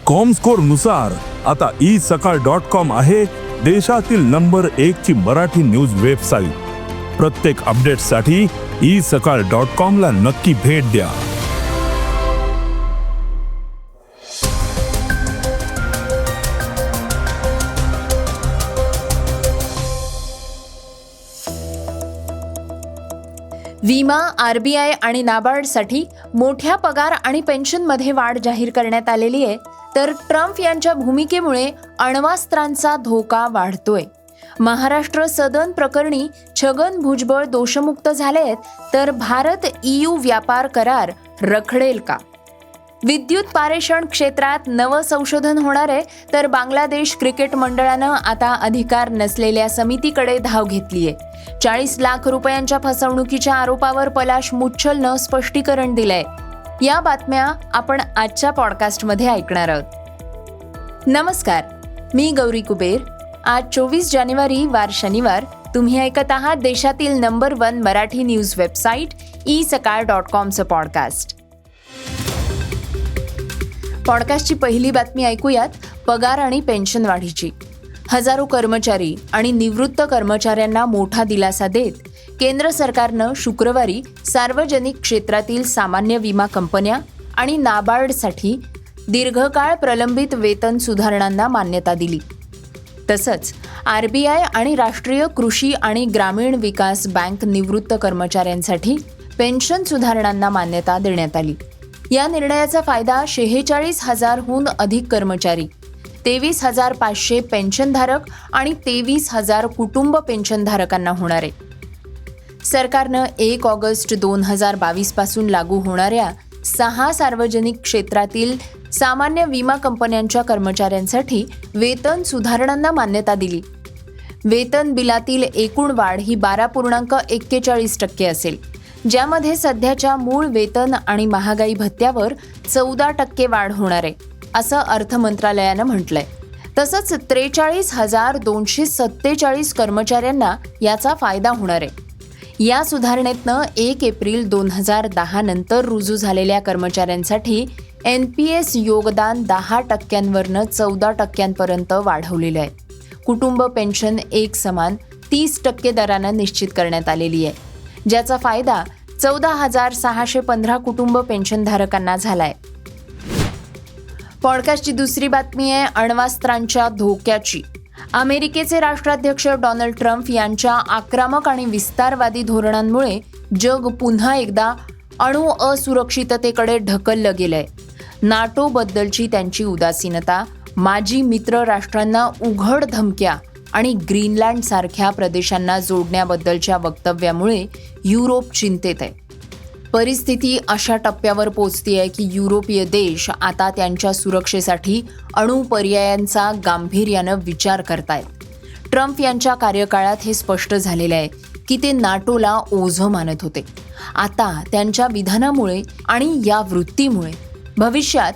Comscore नुसार आता isakal.com आहे देशातील नंबर 1 ची मराठी न्यूज वेबसाईट। प्रत्येक अपडेटसाठी isakal.com ला नक्की भेट द्या। विमा, आरबीआय आणि नाबार्डसाठी मोठ्या पगार आणि पेन्शनमध्ये वाढ जाहीर करण्यात आलेली आहे, तर ट्रम्प यांच्या भूमिकेमुळे अण्वस्त्रांचा धोका वाढतोय। महाराष्ट्र सदन प्रकरणी छगन भुजबळ दोषमुक्त झालेत, तर भारत EU व्यापार करार रखडेल का? विद्युत पारेषण क्षेत्रात नवं संशोधन होणार आहे, तर बांगलादेश क्रिकेट मंडळानं आता अधिकार नसलेल्या समितीकडे धाव घेतली आहे। 40 लाख रुपयांच्या फसवणुकीच्या आरोपावर पलाश मुच्छलनं स्पष्टीकरण दिलंय। या बातम्या आपण आजच्या पॉडकास्टमध्ये ऐकणार आहोत। नमस्कार, मी गौरी कुबेर। आज 24 जानेवारी वार शनिवार। तुम्ही ऐकत आहात देशातील नंबर 1 मराठी न्यूज वेबसाईट isakal.comचं पॉडकास्ट। पॉडकास्टची पहिली बातमी ऐकूयात पगार आणि पेन्शन वाढीची। हजारो कर्मचारी आणि निवृत्त कर्मचाऱ्यांना मोठा दिलासा देत केंद्र सरकारनं शुक्रवारी सार्वजनिक क्षेत्रातील सामान्य विमा कंपन्या आणि नाबार्डसाठी दीर्घकाळ प्रलंबित वेतन सुधारणांना मान्यता दिली। तसंच आरबीआय आणि राष्ट्रीय कृषी आणि ग्रामीण विकास बँक निवृत्त कर्मचाऱ्यांसाठी पेन्शन सुधारणांना मान्यता देण्यात आली। या निर्णयाचा फायदा 46,000हून अधिक कर्मचारी, 23,500 पेन्शनधारक आणि 23,000 कुटुंब पेन्शनधारकांना होणार आहे। सरकारनं 1 ऑगस्ट 2022 पासून लागू होणाऱ्या 6 सार्वजनिक क्षेत्रातील सामान्य विमा कंपन्यांच्या कर्मचाऱ्यांसाठी वेतन सुधारणांना मान्यता दिली। वेतन बिलातील एकूण वाढ ही 12.41% असेल, ज्यामध्ये सध्याच्या मूळ वेतन आणि महागाई भत्त्यावर 14% वाढ होणार आहे, असं अर्थ मंत्रालयानं म्हटलंय। तसंच 43,247 कर्मचाऱ्यांना याचा फायदा होणार आहे। या सुधारणेतनं 1 एप्रिल 2010 नंतर रुजू झालेल्या कर्मचाऱ्यांसाठी NPS योगदान 10%वरनं 14% वाढवलेलं आहे। कुटुंब पेन्शन एक समान 30% दरानं निश्चित करण्यात आलेली आहे, ज्याचा फायदा 14,615 कुटुंब पेन्शनधारकांना झालाय। पॉडकास्टची दुसरी बातमी आहे अण्वस्त्रांच्या धोक्याची। अमेरिकेचे राष्ट्राध्यक्ष डोनाल्ड ट्रम्प यांच्या आक्रमक आणि विस्तारवादी धोरणांमुळे जग पुन्हा एकदा अणु असुरक्षिततेकडे ढकललं गेलंय। नाटोबद्दलची त्यांची उदासीनता, माजी मित्र राष्ट्रांना उघड धमक्या आणि ग्रीनलँड सारख्या प्रदेशांना जोडण्याबद्दलच्या वक्तव्यामुळे युरोप चिंतेत आहे। परिस्थिती अशा टप्प्यावर पोहोचतीये की युरोपीय देश आता त्यांच्या सुरक्षेसाठी अणु पर्यायांचा गांभीर्यानं विचार करतायत। ट्रम्प यांच्या कार्यकाळात हे स्पष्ट झालेलं आहे की ते नाटोला ओझं मानत होते। आता त्यांच्या विधानामुळे आणि या वृत्तीमुळे भविष्यात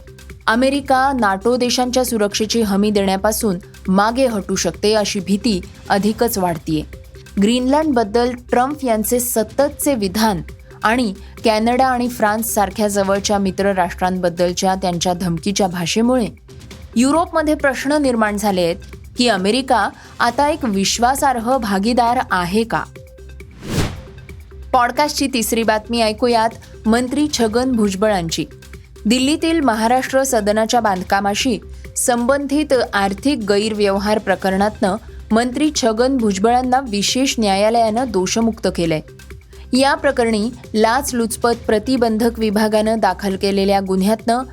अमेरिका नाटो देशांच्या सुरक्षेची हमी देण्यापासून मागे हटू शकते, अशी भीती अधिकच वाढतीये। ग्रीनलँडबद्दल ट्रम्प यांचे सततचे विधान आणि कॅनडा आणि फ्रान्स सारख्या जवळच्या मित्र राष्ट्रांबद्दलच्या त्यांच्या धमकीच्या भाषेमुळे युरोपमध्ये प्रश्न निर्माण झाले आहेत की अमेरिका आता एक विश्वासार्ह भागीदार आहे का? पॉडकास्टची तिसरी बातमी ऐकूयात मंत्री छगन भुजबळांची। दिल्लीतील महाराष्ट्र सदनाच्या बांधकामाशी संबंधित आर्थिक गैरव्यवहार प्रकरणातनं मंत्री छगन भुजबळांना विशेष न्यायालयानं दोषमुक्त केलंय। या प्रकरणी लाचलुचपत प्रतिबंधक विभागानं दाखल केलेल्या गुन्ह्यातनं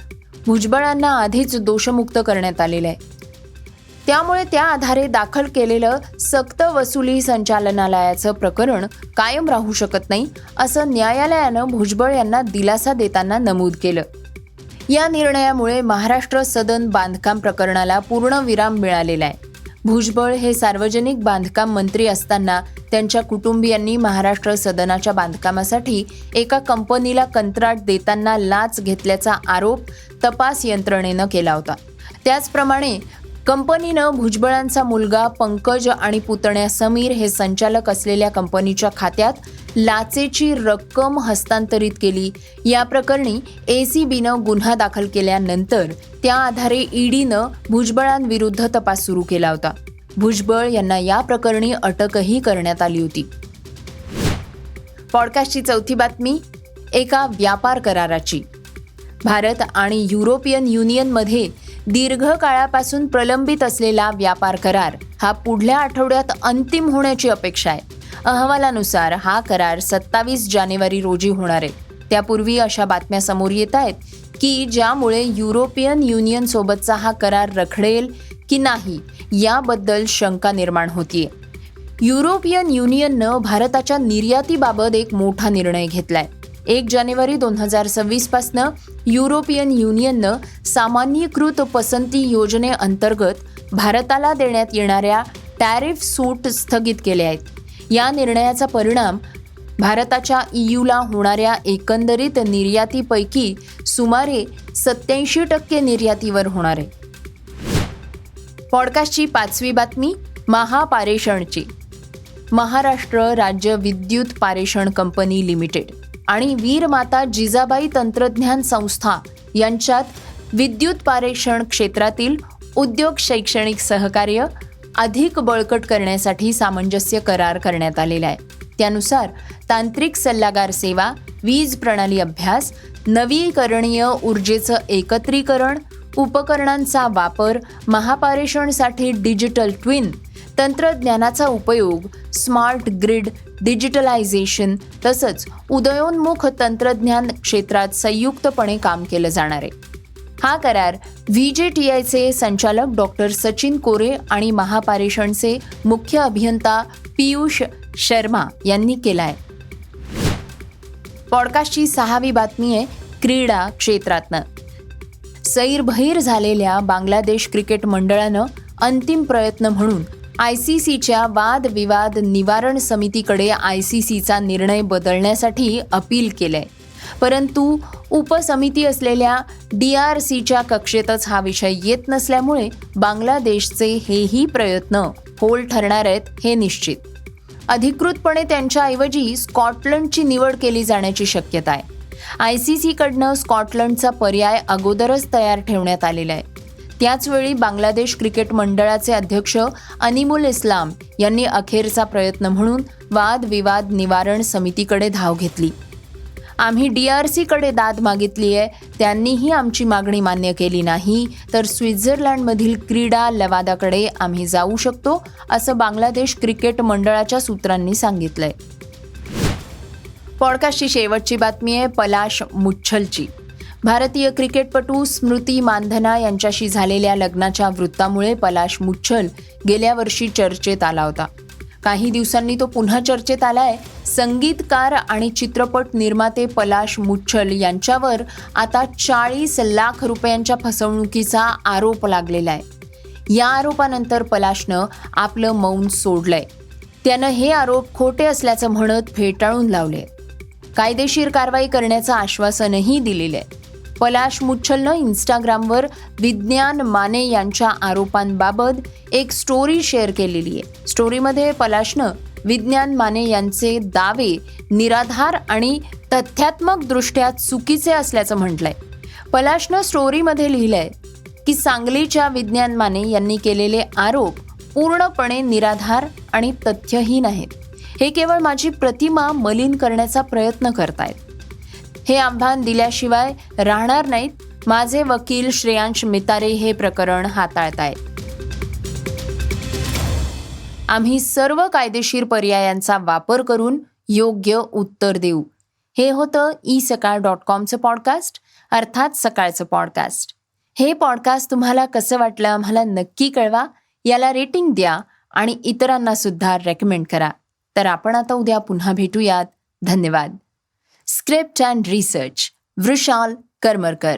भुजबळांना आधीच दोषमुक्त करण्यात आलेलं आहे। त्यामुळे त्या आधारे दाखल केलेलं सक्त वसुली संचालनालयाचं प्रकरण कायम राहू शकत नाही, असं न्यायालयानं भुजबळ यांना दिलासा देताना नमूद केलं। या निर्णयामुळे महाराष्ट्र सदन बांधकाम प्रकरणाला पूर्णविराम मिळालेला आहे। भुजबळ हे सार्वजनिक बांधकाम मंत्री असताना त्यांच्या कुटुंबियांनी महाराष्ट्र सदनाच्या बांधकामासाठी एका कंपनीला कंत्राट देताना लाच घेतल्याचा आरोप तपास यंत्रणेनं केला होता। त्याचप्रमाणे कंपनीनं भुजबळांचा मुलगा पंकज आणि पुतण्या समीर हे संचालक असलेल्या कंपनीच्या खात्यात लाचेची रक्कम हस्तांतरित केली. या प्रकरणी ACBनं गुन्हा दाखल केल्यानंतर त्या आधारे ईडीनं भुजबळांविरुद्ध तपास सुरू केला होता. भुजबळ यांना या प्रकरणी अटकही करण्यात आली होती. पॉडकास्टची चौथी बातमी एका व्यापार कराराची. भारत आणि युरोपियन युनियनमध्ये दीर्घकाळापासून प्रलंबित असलेला व्यापार करार हा पुढल्या आठवड्यात अंतिम होण्याची अपेक्षा आहे. अहवालानुसार हा करार 27 जानेवारी रोजी होणार आहे. त्यापूर्वी अशा बातम्या समोर येत आहेत की ज्यामुळे युरोपियन युनियन सोबतचा हा करार रखडेल की नाही याबद्दल शंका निर्माण होतीये. युरोपियन युनियननं भारताच्या निर्यातीबाबत एक मोठा निर्णय घेतलाय. 1 जानेवारी 2026 पासनं युरोपियन युनियननं सामान्यीकृत पसंती योजनेअंतर्गत भारताला देण्यात येणाऱ्या टॅरिफ सूट स्थगित केल्या आहेत. या निर्णयाचा परिणाम भारताच्या EUला होणाऱ्या एकंदरीत निर्यातीपैकी सुमारे 87% निर्यातीवर होणार आहे. पॉडकास्टची पाचवी बातमी महापारेषणची. महाराष्ट्र राज्य विद्युत पारेषण कंपनी लिमिटेड आणि वीरमाता जिजाबाई तंत्रज्ञान संस्था यांच्यात विद्युत पारेषण क्षेत्रातील उद्योग शैक्षणिक सहकार्य अधिक बळकट करण्यासाठी सामंजस्य करार करण्यात आलेला आहे. त्यानुसार तांत्रिक सल्लागार सेवा, वीज प्रणाली अभ्यास, नवीकरणीय ऊर्जेचं एकत्रीकरण, उपकरणांचा वापर, महापारेषणसाठी डिजिटल ट्विन, तंत्रज्ञानाचा उपयोग, स्मार्ट ग्रिड, डिजिटलायझेशन तसंच उदयोन्मुख तंत्रज्ञान क्षेत्रात संयुक्तपणे काम केलं जाणार आहे. हा करार VJTIचे संचालक डॉक्टर सचिन कोरे आणि महापारेषणचे मुख्य अभियंता पियुष शर्मा यांनी केला आहे. पॉडकास्टची 6वी बातमी आहे क्रीडा क्षेत्रातनं. सैरभैर झालेल्या बांगलादेश क्रिकेट मंडळानं अंतिम प्रयत्न म्हणून ICCच्या वादविवाद निवारण समितीकडे ICCचा निर्णय बदलण्यासाठी अपील केलंय. परंतु उपसमिती असलेल्या DRCच्या कक्षेतच हा विषय येत नसल्यामुळे बांगलादेशचे हेही प्रयत्न फोल ठरणार आहेत हे निश्चित. अधिकृतपणे त्यांच्याऐवजी स्कॉटलंडची निवड केली जाण्याची शक्यता आहे. ICCकडनं स्कॉटलंडचा पर्याय अगोदरच तयार ठेवण्यात आलेला आहे. त्याचवेळी बांगलादेश क्रिकेट मंडळाचे अध्यक्ष अनिमुल इस्लाम यांनी अखेरचा प्रयत्न म्हणून वादविवाद निवारण समितीकडे धाव घेतली. आम्ही DRCकडे दाद मागितली आहे, त्यांनीही आमची मागणी मान्य केली नाही, तर स्वित्झर्लंडमधील क्रीडा लवादाकडे आम्ही जाऊ शकतो, असं बांगलादेश क्रिकेट मंडळाच्या सूत्रांनी सांगितलंय. पॉडकास्टची शेवटची बातमी आहे पलाश मुच्छलची. भारतीय क्रिकेटपटू स्मृती मानधना यांच्याशी झालेल्या लग्नाच्या वृत्तामुळे पलाश मुच्छल गेल्या वर्षी चर्चेत आला होता. काही दिवसांनी तो पुन्हा चर्चेत आलाय. संगीतकार आणि चित्रपट निर्माते पलाश मुच्छल यांच्यावर आता 40 लाख रुपयांच्या फसवणुकीचा आरोप लागलेला आहे. या आरोपानंतर पलाशनं आपलं मौन सोडलंय. त्यानं हे आरोप खोटे असल्याचं म्हणत फेटाळून लावले. कायदेशीर कारवाई करण्याचं आश्वासनही दिलेलं आहे. पलाश मुच्छलनं इंस्टाग्रामवर विज्ञान माने यांच्या आरोपांबाबत एक स्टोरी शेअर केलेली आहे. स्टोरीमध्ये पलाशनं विज्ञान माने यांचे दावे निराधार आणि तथ्यात्मकदृष्ट्या चुकीचे असल्याचं म्हटलंय. पलाशनं स्टोरीमध्ये लिहिलंय की सांगलीच्या विज्ञान माने यांनी केलेले आरोप पूर्णपणे निराधार आणि तथ्यहीन आहेत. हे केवळ माझी प्रतिमा मलिन करण्याचा प्रयत्न करतायत. हे आव्हान दिल्याशिवाय राहणार नाहीत. माझे वकील श्रेयांश मितारे हे प्रकरण हाताळतायत. आम्ही सर्व कायदेशीर पर्यायांचा वापर करून योग्य उत्तर देऊ. हे होतं isakal.comचं पॉडकास्ट, अर्थात सकाळचं पॉडकास्ट. हे पॉडकास्ट तुम्हाला कसं वाटलं आम्हाला नक्की कळवा. याला रेटिंग द्या आणि इतरांना सुद्धा रेकमेंड करा. तर आपण आता उद्या पुन्हा भेटूयात. धन्यवाद. Script and research Vrushal Karmarkar.